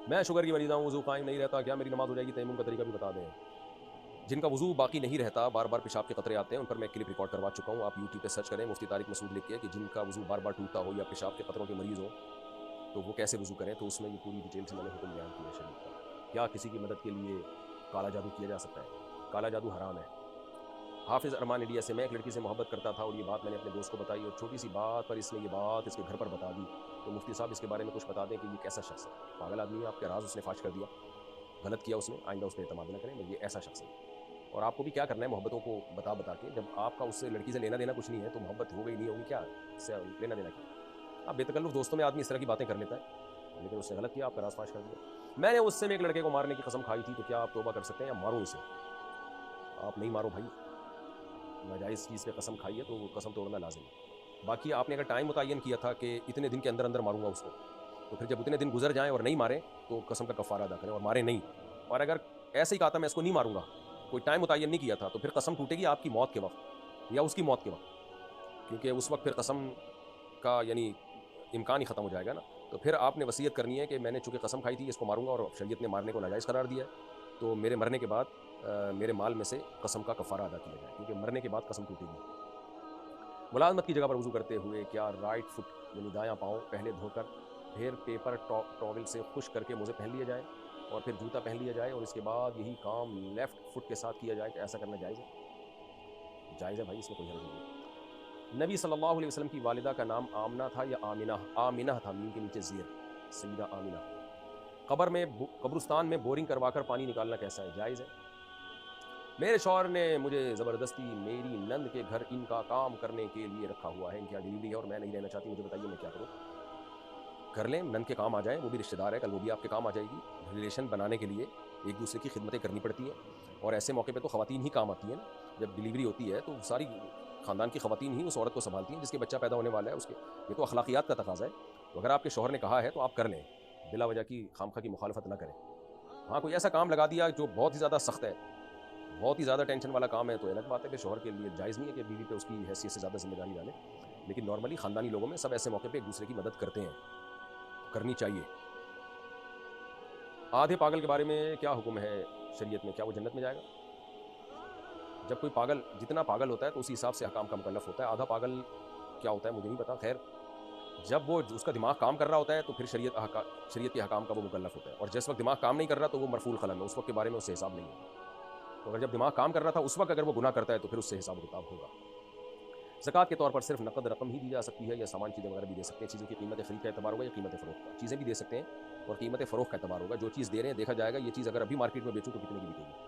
میں شوگر کی مریض ہوں، وضو قائم نہیں رہتا، کیا میری نماز ہو جائے گی؟ تیمم کا طریقہ بھی بتا دیں۔ جن کا وضو باقی نہیں رہتا، بار بار پیشاب کے قطرے آتے ہیں، ان پر میں کلپ ریکارڈ کروا چکا ہوں، آپ یوٹیوب پہ سرچ کریں مفتی طارق مسعود لکھ کے کہ جن کا وضو بار بار ٹوٹتا ہو یا پیشاب کے قطروں کے مریض ہوں تو وہ کیسے وضو کریں، تو اس میں یہ پوری ڈیٹیل سے میں نے حکم بیان کیا ہے شریعت کا۔ کیا کسی کی مدد کے لیے کالا جادو کیا جا سکتا ہے؟ کالا جادو حرام ہے۔ حافظ ارمان انڈیا سے، میں ایک لڑکی سے محبت کرتا تھا اور یہ بات میں نے اپنے دوست کو بتائی اور چھوٹی سی بات پر اس نے یہ بات اس کے گھر پر بتا دی، تو مفتی صاحب اس کے بارے میں کچھ بتا دیں کہ یہ کیسا شخص ہے؟ پاگل آدمی ہے، آپ کے راز اس نے فاش کر دیا، غلط کیا اس نے، آئندہ اس پہ اعتماد نہ کریں، یہ ایسا شخص ہے۔ اور آپ کو بھی کیا کرنا ہے محبتوں کو بتا بتا کے، جب آپ کا اس سے لڑکی سے لینا دینا کچھ نہیں ہے تو محبت ہو گئی نہیں ہوگی، کیا اس سے لینا دینا کیا؟ آپ بے تکلف دوستوں میں آدمی اس طرح کی باتیں کر لیتا ہے، لیکن اس نے غلط کیا، آپ کا راز فاش کر دیا۔ میں نے اس سے ایک لڑکے کو مارنے کی قسم کھائی تھی، تو کیا آپ توبہ کر سکتے ہیں یا مارو اسے؟ آپ نہیں مارو بھائی، ناجائز چیز پہ قسم کھائی ہے تو وہ قسم توڑنا لازم ہے۔ باقی آپ نے اگر ٹائم متعین کیا تھا کہ اتنے دن کے اندر اندر ماروں گا اس کو، تو پھر جب اتنے دن گزر جائیں اور نہیں مارے تو قسم کا کفارہ ادا کریں اور مارے نہیں۔ اور اگر ایسے ہی کہا تھا میں اس کو نہیں ماروں گا، کوئی ٹائم متعین نہیں کیا تھا، تو پھر قسم ٹوٹے گی آپ کی موت کے وقت یا اس کی موت کے وقت، کیونکہ اس وقت پھر قسم کا یعنی امکان ہی ختم ہو جائے گا نا۔ تو پھر آپ نے وصیت کرنی ہے کہ میں نے چونکہ قسم کھائی تھی اس کو ماروں گا اور شریعت نے مارنے کو ناجائز قرار دیا ہے، تو میرے مرنے کے بعد میرے مال میں سے قسم کا کفارہ ادا کیا جائے، کیونکہ مرنے کے بعد قسم ٹوٹے گی۔ ملازمت کی جگہ پر وضو کرتے ہوئے کیا رائٹ فٹ یعنی دایاں پاؤں پہلے دھو کر پھر پیپر ٹاول سے خشک کر کے موزے پہن لیا جائے اور پھر جوتا پہن لیا جائے اور اس کے بعد یہی کام لیفٹ فٹ کے ساتھ کیا جائے؟ کہ ایسا کرنا جائز ہے؟ جائز ہے بھائی، اس میں کوئی حرج نہیں ہے۔ نبی صلی اللہ علیہ وسلم کی والدہ کا نام آمنہ تھا یا آمنہ؟ آمنہ تھا، میم کے نیچے زیر، سیدہ آمنہ۔ قبرستان میں بورنگ کروا کر پانی نکالنا کیسا ہے؟ جائز ہے۔ میرے شوہر نے مجھے زبردستی میری نند کے گھر ان کا کام کرنے کے لیے رکھا ہوا ہے، ان کی یہاں ڈلیوری ہے اور میں نہیں رہنا چاہتی، مجھے بتائیے میں کیا کروں؟ کر لیں، نند کے کام آ جائیں، وہ بھی رشتہ دار ہے، کل وہ بھی آپ کے کام آ جائے گی۔ ریلیشن بنانے کے لیے ایک دوسرے کی خدمتیں کرنی پڑتی ہیں، اور ایسے موقع پہ تو خواتین ہی کام آتی ہیں نا۔ جب ڈلیوری ہوتی ہے تو ساری خاندان کی خواتین ہی اس عورت کو سنبھالتی ہیں جس کے بچہ پیدا ہونے والا ہے، اس کے یہ تو اخلاقیات کا تقاضا ہے۔ تو اگر آپ کے شوہر نے کہا ہے تو آپ کر لیں، بلا وجہ کی خامخواہ کی مخالفت نہ کریں۔ ہاں کوئی ایسا کام لگا دیا جو بہت ہی زیادہ سخت ہے، بہت ہی زیادہ ٹینشن والا کام ہے، تو الگ بات ہے کہ شوہر کے لیے جائز نہیں ہے کہ بیوی پہ اس کی حیثیت سے زیادہ ذمہ داری ڈالے، لیکن نارملی خاندانی لوگوں میں سب ایسے موقع پہ ایک دوسرے کی مدد کرتے ہیں، کرنی چاہیے۔ آدھے پاگل کے بارے میں کیا حکم ہے شریعت میں؟ کیا وہ جنت میں جائے گا؟ جب کوئی پاگل جتنا پاگل ہوتا ہے تو اسی حساب سے حکام کا مکلف ہوتا ہے۔ آدھا پاگل کیا ہوتا ہے مجھے نہیں پتا، خیر جب وہ اس کا دماغ کام کر رہا ہوتا ہے تو پھر شریعت کے حکام کا وہ مکلف ہوتا ہے، اور جس وقت دماغ کام نہیں کر رہا تو وہ مرفوع القلم ہے، اس وقت کے بارے میں اس سے حساب نہیں ہوگا۔ تو اگر جب دماغ کام کر رہا تھا اس وقت اگر وہ گناہ کرتا ہے تو پھر اس سے حساب و کتاب ہوگا۔ زکوٰۃ کے طور پر صرف نقد رقم ہی دی جا سکتی ہے یا سامان چیزیں وغیرہ بھی دے سکتے ہیں؟ چیزوں کی قیمت خرید کا اعتبار ہوگا یا قیمت فروخت کا؟ چیزیں بھی دے سکتے ہیں اور قیمت فروخت کا اعتبار ہوگا، جو چیز دے رہے ہیں دیکھا جائے گا یہ چیز اگر ابھی مارکیٹ میں بیچوں تو کتنے کی بکے گی۔